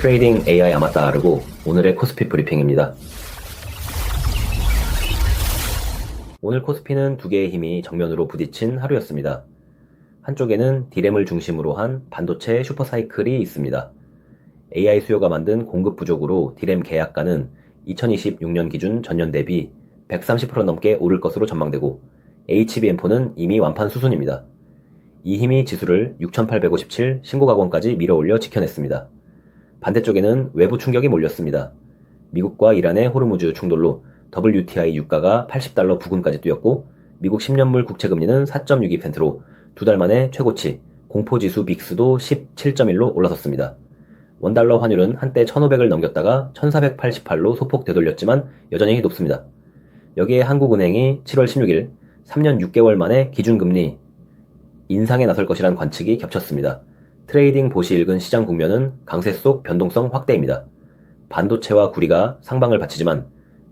트레이딩 AI 아마따 아르고 오늘의 코스피 브리핑입니다. 오늘 코스피는 두 개의 힘이 정면으로 부딪힌 하루였습니다. 한쪽에는 디램을 중심으로 한 반도체 슈퍼사이클이 있습니다. AI 수요가 만든 공급 부족으로 디램 계약가는 2026년 기준 전년 대비 130% 넘게 오를 것으로 전망되고 HBM4는 이미 완판 수순입니다. 이 힘이 지수를 6,857 신고가권까지 밀어올려 지켜냈습니다. 반대쪽에는 외부 충격이 몰렸습니다. 미국과 이란의 호르무즈 충돌로 WTI 유가가 80달러 부근까지 뛰었고 미국 10년물 국채금리는 4.62%로 두 달 만에 최고치, 공포지수 빅스도 17.1로 올라섰습니다. 원달러 환율은 한때 1,500을 넘겼다가 1,488로 소폭 되돌렸지만 여전히 높습니다. 여기에 한국은행이 7월 16일 3년 6개월 만에 기준금리 인상에 나설 것이란 관측이 겹쳤습니다. 트레이딩 보시 읽은 시장 국면은 강세 속 변동성 확대입니다. 반도체와 구리가 상방을 받치지만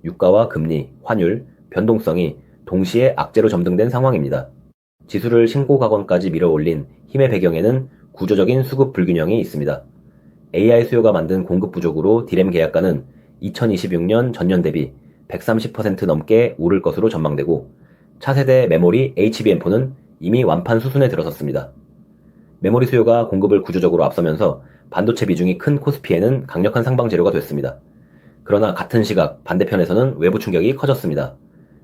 유가와 금리, 환율, 변동성이 동시에 악재로 점등된 상황입니다. 지수를 신고가권까지 밀어올린 힘의 배경에는 구조적인 수급 불균형이 있습니다. AI 수요가 만든 공급 부족으로 디램 계약가는 2026년 전년 대비 130% 넘게 오를 것으로 전망되고 차세대 메모리 HBM4는 이미 완판 수순에 들어섰습니다. 메모리 수요가 공급을 구조적으로 앞서면서 반도체 비중이 큰 코스피에는 강력한 상방 재료가 됐습니다. 그러나 같은 시각 반대편에서는 외부 충격이 커졌습니다.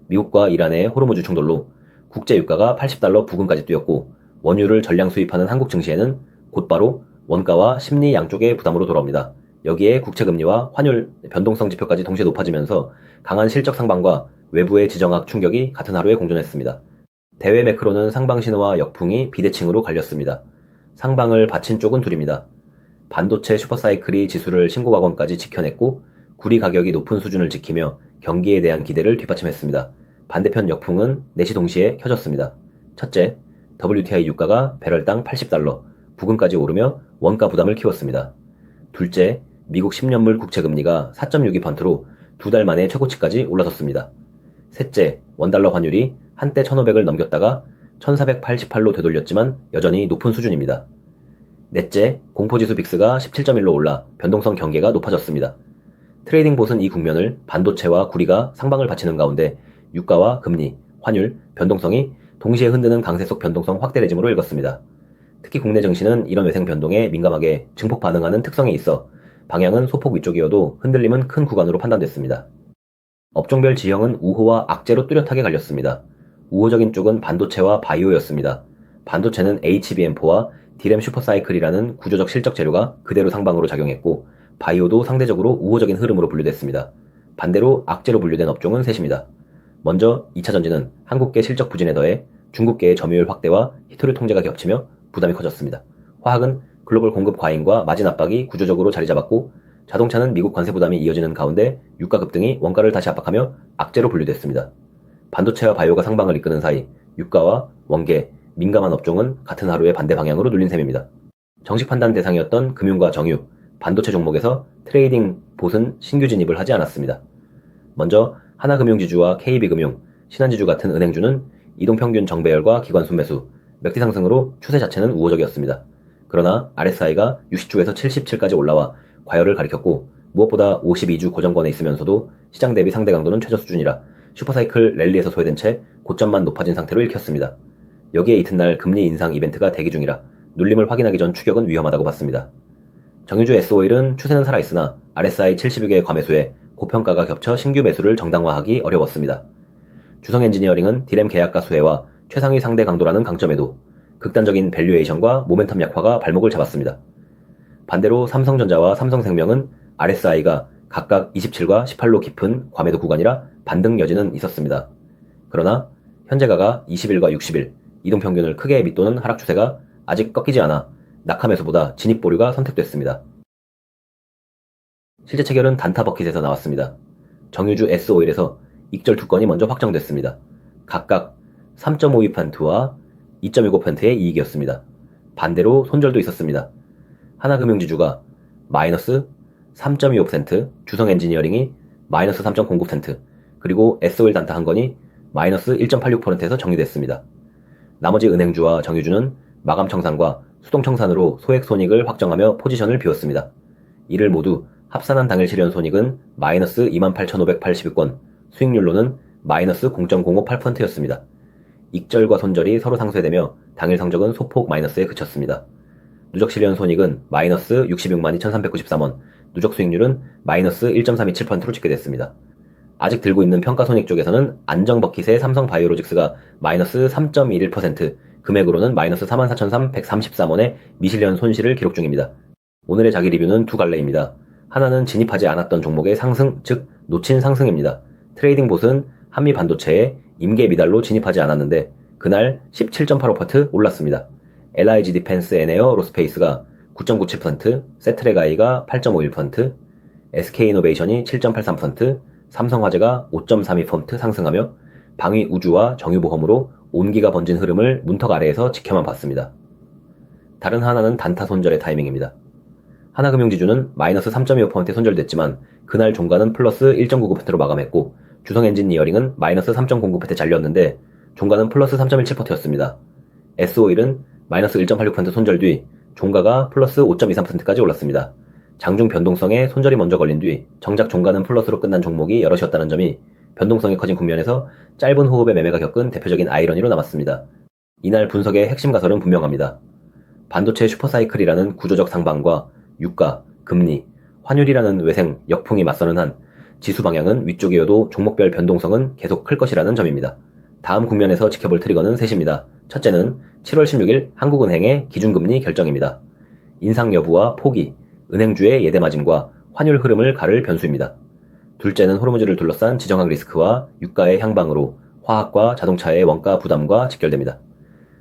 미국과 이란의 호르무즈 충돌로 국제 유가가 80달러 부근까지 뛰었고 원유를 전량 수입하는 한국 증시에는 곧바로 원가와 심리 양쪽의 부담으로 돌아옵니다. 여기에 국채금리와 환율 변동성 지표까지 동시에 높아지면서 강한 실적 상방과 외부의 지정학 충격이 같은 하루에 공존했습니다. 대외 매크로는 상방 신호와 역풍이 비대칭으로 갈렸습니다. 상방을 받친 쪽은 둘입니다. 반도체 슈퍼사이클이 지수를 신고가권까지 지켜냈고 구리 가격이 높은 수준을 지키며 경기에 대한 기대를 뒷받침했습니다. 반대편 역풍은 넷이 동시에 켜졌습니다. 첫째, WTI 유가가 배럴당 80달러 부근까지 오르며 원가 부담을 키웠습니다. 둘째, 미국 10년물 국채금리가 4.62%로 두 달 만에 최고치까지 올라섰습니다. 셋째, 원달러 환율이 한때 1,500을 넘겼다가 1,488로 되돌렸지만 여전히 높은 수준입니다. 넷째, 공포지수 빅스가 17.1로 올라 변동성 경계가 높아졌습니다. 트레이딩 봇은 이 국면을 반도체와 구리가 상방을 받치는 가운데 유가와 금리, 환율, 변동성이 동시에 흔드는 강세 속 변동성 확대 레짐으로 읽었습니다. 특히 국내 증시는 이런 외생 변동에 민감하게 증폭 반응하는 특성이 있어 방향은 소폭 위쪽이어도 흔들림은 큰 구간으로 판단됐습니다. 업종별 지형은 우호와 악재로 뚜렷하게 갈렸습니다. 우호적인 쪽은 반도체와 바이오였습니다. 반도체는 HBM4와 디램 슈퍼사이클이라는 구조적 실적 재료가 그대로 상방으로 작용했고 바이오도 상대적으로 우호적인 흐름으로 분류됐습니다. 반대로 악재로 분류된 업종은 셋입니다. 먼저 2차전지는 한국계 실적 부진에 더해 중국계의 점유율 확대와 히토류 통제가 겹치며 부담이 커졌습니다. 화학은 글로벌 공급 과잉과 마진 압박이 구조적으로 자리 잡았고 자동차는 미국 관세 부담이 이어지는 가운데 유가 급등이 원가를 다시 압박하며 악재로 분류됐습니다. 반도체와 바이오가 상방을 이끄는 사이 유가와 원계, 민감한 업종은 같은 하루에 반대 방향으로 눌린 셈입니다. 정식 판단 대상이었던 금융과 정유, 반도체 종목에서 트레이딩 봇은 신규 진입을 하지 않았습니다. 먼저 하나금융지주와 KB금융, 신한지주 같은 은행주는 이동평균 정배열과 기관 순매수, 맥티 상승으로 추세 자체는 우호적이었습니다. 그러나 RSI가 60주에서 77까지 올라와 과열을 가리켰고 무엇보다 52주 고정권에 있으면서도 시장 대비 상대 강도는 최저 수준이라 슈퍼사이클 랠리에서 소외된 채 고점만 높아진 상태로 읽혔습니다. 여기에 이튿날 금리 인상 이벤트가 대기 중이라 눌림을 확인하기 전 추격은 위험하다고 봤습니다. 정유주 S-오일은 추세는 살아있으나 RSI 70여개의 과매수에 고평가가 겹쳐 신규 매수를 정당화하기 어려웠습니다. 주성엔지니어링은 디램 계약가 수혜와 최상위 상대 강도라는 강점에도 극단적인 밸류에이션과 모멘텀 약화가 발목을 잡았습니다. 반대로 삼성전자와 삼성생명은 RSI가 각각 27과 18로 깊은 과매도 구간이라 반등 여지는 있었습니다. 그러나 현재가가 21과 60일, 이동평균을 크게 밑도는 하락 추세가 아직 꺾이지 않아 낙하매수보다 진입 보류가 선택됐습니다. 실제 체결은 단타 버킷에서 나왔습니다. 정유주 S-오일에서 익절 두 건이 먼저 확정됐습니다. 각각 3.52%와 2.65%의 이익이었습니다. 반대로 손절도 있었습니다. 하나금융지주가 마이너스 3.25%, 주성엔지니어링이 마이너스 3.09%, 그리고 S-오일 단타 한 건이 마이너스 1.86%에서 정리됐습니다. 나머지 은행주와 정유주는 마감 청산과 수동 청산으로 소액 손익을 확정하며 포지션을 비웠습니다. 이를 모두 합산한 당일 실현 손익은 마이너스 28,582건, 수익률로는 마이너스 0.058%였습니다. 익절과 손절이 서로 상쇄되며 당일 성적은 소폭 마이너스에 그쳤습니다. 누적 실현 손익은 마이너스 66만 2,393원, 누적 수익률은 마이너스 1.327%로 집계됐습니다. 아직 들고 있는 평가손익 쪽에서는 안정버킷의 삼성바이오로직스가 마이너스 3.11%, 금액으로는 마이너스 44,333원의 미실현 손실을 기록 중입니다. 오늘의 자기 리뷰는 두 갈래입니다. 하나는 진입하지 않았던 종목의 상승, 즉 놓친 상승입니다. 트레이딩 봇은 한미반도체에 임계 미달로 진입하지 않았는데 그날 17.85% 올랐습니다. LIG 디펜스 앤에어 로스페이스가 9.97%, 세트레가이가 8.51%, SK이노베이션이 7.83%, 삼성화재가 5.32% 상승하며 방위우주와 정유보험으로 온기가 번진 흐름을 문턱 아래에서 지켜만 봤습니다. 다른 하나는 단타 손절의 타이밍입니다. 하나금융지주는 마이너스 3.25% 손절됐지만 그날 종가는 플러스 1.99%로 마감했고 주성엔지니어링은 마이너스 3.09% 잘렸는데 종가는 플러스 3.17%였습니다. S오일은 마이너스 1.86% 손절 뒤 종가가 플러스 5.23%까지 올랐습니다. 장중 변동성에 손절이 먼저 걸린 뒤 정작 종가는 플러스로 끝난 종목이 여럿이었다는 점이 변동성이 커진 국면에서 짧은 호흡의 매매가 겪은 대표적인 아이러니로 남았습니다. 이날 분석의 핵심 가설은 분명합니다. 반도체 슈퍼사이클이라는 구조적 상방과 유가, 금리, 환율이라는 외생, 역풍이 맞서는 한 지수 방향은 위쪽이어도 종목별 변동성은 계속 클 것이라는 점입니다. 다음 국면에서 지켜볼 트리거는 셋입니다. 첫째는 7월 16일 한국은행의 기준금리 결정입니다. 인상 여부와 폭이, 은행주의 예대 마진과 환율 흐름을 가를 변수입니다. 둘째는 호르무즈를 둘러싼 지정학 리스크와 유가의 향방으로 화학과 자동차의 원가 부담과 직결됩니다.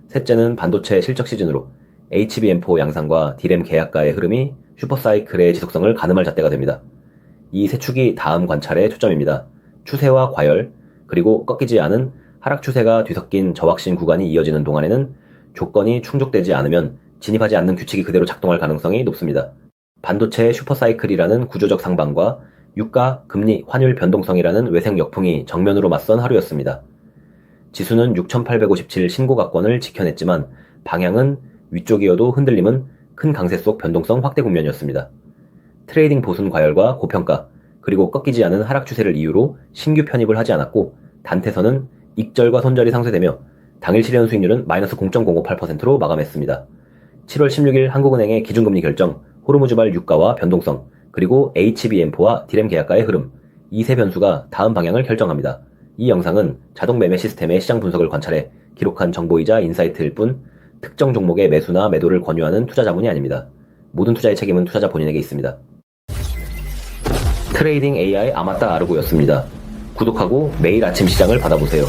셋째는 반도체 실적 시즌으로 HBM4 양상과 D램 계약가의 흐름이 슈퍼사이클의 지속성을 가늠할 잣대가 됩니다. 이 세 축이 다음 관찰의 초점입니다. 추세와 과열, 그리고 꺾이지 않은 하락 추세가 뒤섞인 저확신 구간이 이어지는 동안에는 조건이 충족되지 않으면 진입하지 않는 규칙이 그대로 작동할 가능성이 높습니다. 반도체 슈퍼사이클이라는 구조적 상방과 유가, 금리, 환율 변동성이라는 외생 역풍이 정면으로 맞선 하루였습니다. 지수는 6,857 신고가권을 지켜냈지만 방향은 위쪽이어도 흔들림은 큰 강세 속 변동성 확대 국면이었습니다. 트레이딩 보순 과열과 고평가, 그리고 꺾이지 않은 하락 추세를 이유로 신규 편입을 하지 않았고 단태선은 익절과 손절이 상쇄되며 당일 실현 수익률은 마이너스 0.058%로 마감했습니다. 7월 16일 한국은행의 기준금리 결정, 호르무즈발 유가와 변동성, 그리고 HBM4와 D램 계약가의 흐름, 이 세 변수가 다음 방향을 결정합니다. 이 영상은 자동 매매 시스템의 시장 분석을 관찰해 기록한 정보이자 인사이트일 뿐 특정 종목의 매수나 매도를 권유하는 투자 자문이 아닙니다. 모든 투자의 책임은 투자자 본인에게 있습니다. 트레이딩 AI 아마따 아르고였습니다. 구독하고 매일 아침 시장을 받아보세요.